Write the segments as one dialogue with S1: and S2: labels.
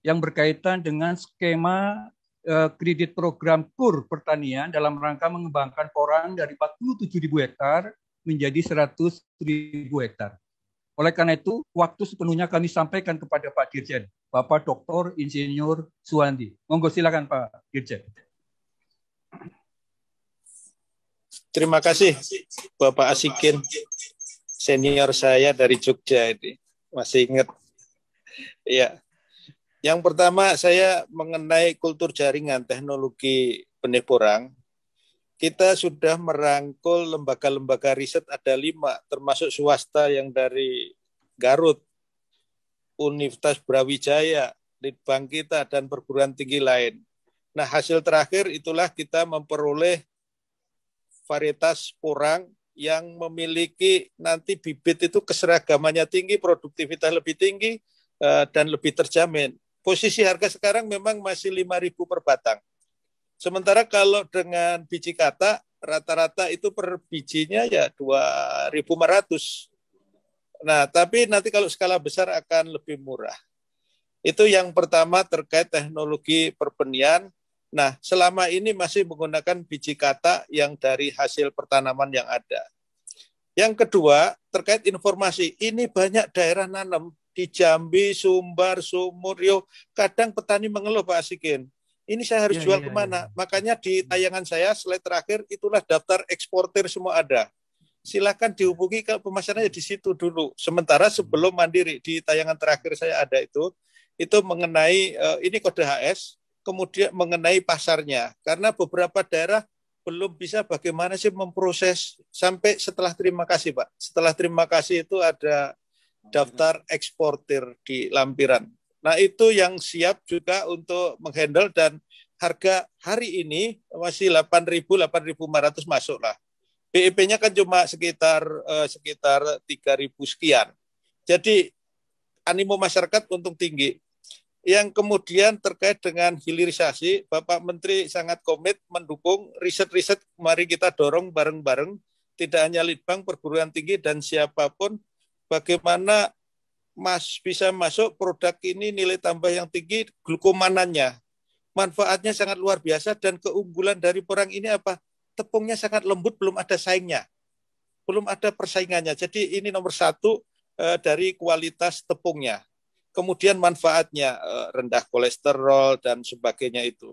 S1: yang berkaitan dengan skema kredit program KUR pertanian dalam rangka mengembangkan porang dari 47.000 hektar menjadi 100.000 hektar. Oleh karena itu, waktu sepenuhnya kami sampaikan kepada Pak Dirjen, Bapak Dr. Insinyur Suwandi. Monggo silakan Pak Dirjen.
S2: Terima kasih Bapak Asikin, senior saya dari Jogja ini. Masih ingat. Ya. Yang pertama saya mengenai kultur jaringan teknologi benih porang. Kita sudah merangkul lembaga-lembaga riset ada 5, termasuk swasta yang dari Garut, Universitas Brawijaya, Litbang kita, dan perguruan tinggi lain. Nah, hasil terakhir itulah kita memperoleh varietas porang yang memiliki nanti bibit itu keseragamannya tinggi, produktivitas lebih tinggi, dan lebih terjamin. Posisi harga sekarang memang masih 5.000 per batang. Sementara kalau dengan biji kata, rata-rata itu per bijinya ya 2.500. Nah, tapi nanti kalau skala besar akan lebih murah. Itu yang pertama terkait teknologi pertanian. Nah, selama ini masih menggunakan biji kata yang dari hasil pertanaman yang ada. Yang kedua, terkait informasi. Ini banyak daerah nanam di Jambi, Sumbar, Sumur, kadang petani mengeluh Pak Asikin. Ini saya harus jual kemana? Makanya di tayangan saya, slide terakhir, itulah daftar eksportir semua ada. Silakan dihubungi ke pemasarannya di situ dulu. Sementara sebelum mandiri, di tayangan terakhir saya ada itu mengenai, ini kode HS, kemudian mengenai pasarnya. Karena beberapa daerah belum bisa bagaimana sih memproses sampai setelah terima kasih Pak. Setelah terima kasih itu ada daftar eksportir di lampiran. Nah, itu yang siap juga untuk menghandle dan harga hari ini masih 8.500 masuk lah. BEP-nya kan cuma sekitar 3.000 sekian. Jadi animo masyarakat untung tinggi. Yang kemudian terkait dengan hilirisasi, Bapak Menteri sangat komit mendukung riset-riset, mari kita dorong bareng-bareng, tidak hanya Litbang, perguruan tinggi, dan siapapun, bagaimana bisa masuk produk ini nilai tambah yang tinggi, glukomanannya. Manfaatnya sangat luar biasa dan keunggulan dari porang ini apa? Tepungnya sangat lembut, belum ada saingnya. Belum ada persaingannya. Jadi ini nomor 1 dari kualitas tepungnya. Kemudian manfaatnya rendah kolesterol dan sebagainya itu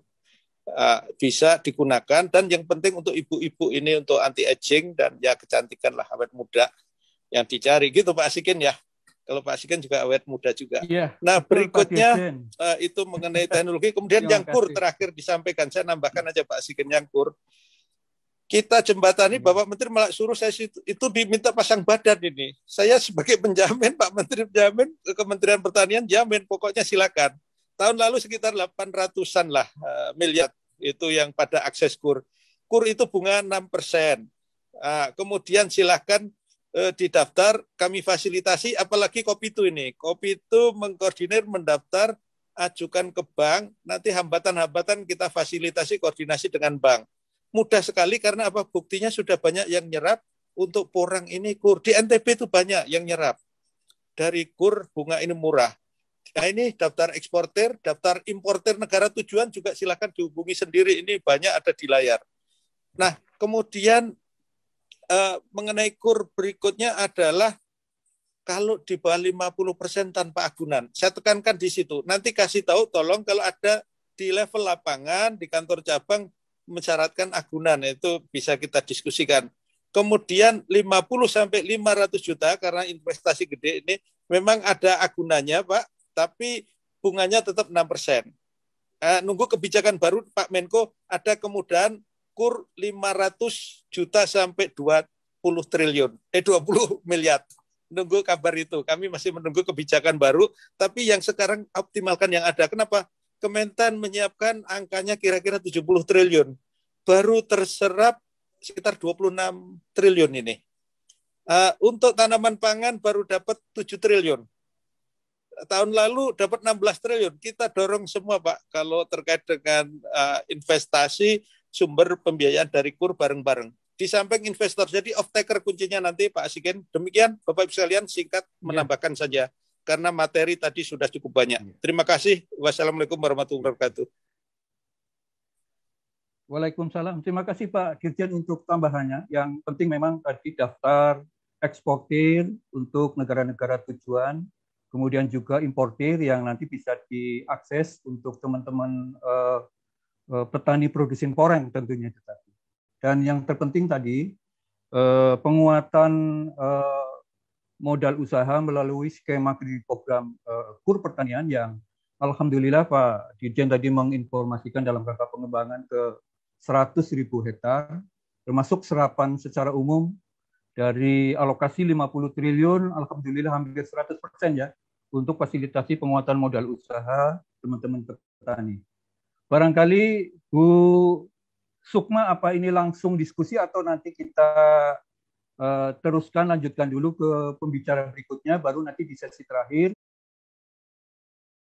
S2: bisa digunakan. Dan yang penting untuk ibu-ibu ini untuk anti-aging dan ya kecantikan lah, awet muda yang dicari gitu Pak Asikin ya. Kalau Pak Asikin juga awet muda juga.
S1: Iya,
S2: nah
S1: betul,
S2: berikutnya itu mengenai teknologi. Kemudian yang KUR terakhir disampaikan, saya nambahkan aja Pak Asikin yang KUR. Kita jembatani, Bapak Menteri malah suruh saya itu diminta pasang badan ini. Saya sebagai penjamin, Pak Menteri penjamin, Kementerian Pertanian jamin, pokoknya silakan. Tahun lalu sekitar 800-an lah miliar itu yang pada akses KUR. KUR itu bunga 6%. Kemudian silakan didaftar, kami fasilitasi, apalagi Kopitu ini. Kopitu mengkoordinir, mendaftar, ajukan ke bank, nanti hambatan-hambatan kita fasilitasi koordinasi dengan bank. Mudah sekali karena apa? Buktinya sudah banyak yang nyerap untuk porang ini KUR. Di NTB itu banyak yang nyerap. Dari KUR bunga ini murah. Nah ini daftar eksportir, daftar importir negara tujuan juga silakan dihubungi sendiri. Ini banyak ada di layar. Nah kemudian mengenai KUR berikutnya adalah kalau di bawah 50% tanpa agunan. Saya tekankan di situ. Nanti kasih tahu tolong kalau ada di level lapangan, di kantor cabang, mensyaratkan agunan, itu bisa kita diskusikan. Kemudian 50-500 juta karena investasi gede ini memang ada agunannya Pak, tapi bunganya tetap 6%. Nunggu kebijakan baru Pak Menko, ada kemudahan KUR 500 juta sampai 20 miliar. Nunggu kabar itu. Kami masih menunggu kebijakan baru, tapi yang sekarang optimalkan yang ada. Kenapa? Kementan menyiapkan angkanya kira-kira 70 triliun. Baru terserap sekitar 26 triliun ini. Untuk tanaman pangan baru dapat 7 triliun. Tahun lalu dapat 16 triliun. Kita dorong semua Pak, kalau terkait dengan investasi, sumber pembiayaan dari KUR bareng-bareng. Di samping investor, jadi off-taker kuncinya nanti Pak Asikin. Demikian Bapak Ibu sekalian, singkat menambahkan saja. karena materi tadi sudah cukup banyak. Terima kasih. Wassalamualaikum warahmatullahi wabarakatuh.
S1: Waalaikumsalam. Terima kasih Pak Dirjen untuk tambahannya. Yang penting memang tadi daftar eksportir untuk negara-negara tujuan, kemudian juga importir yang nanti bisa diakses untuk teman-teman petani produsen poreng tentunya. Dan yang terpenting tadi, penguatan modal usaha melalui skema kredit program KUR pertanian yang alhamdulillah Pak Dirjen tadi menginformasikan dalam rangka pengembangan ke 100.000 hektar, termasuk serapan secara umum dari alokasi 50 triliun, alhamdulillah hampir 100% ya, untuk fasilitasi penguatan modal usaha teman-teman petani. Barangkali Bu Sukma, apa ini langsung diskusi atau nanti kita teruskan, lanjutkan dulu ke pembicara berikutnya, baru nanti di sesi terakhir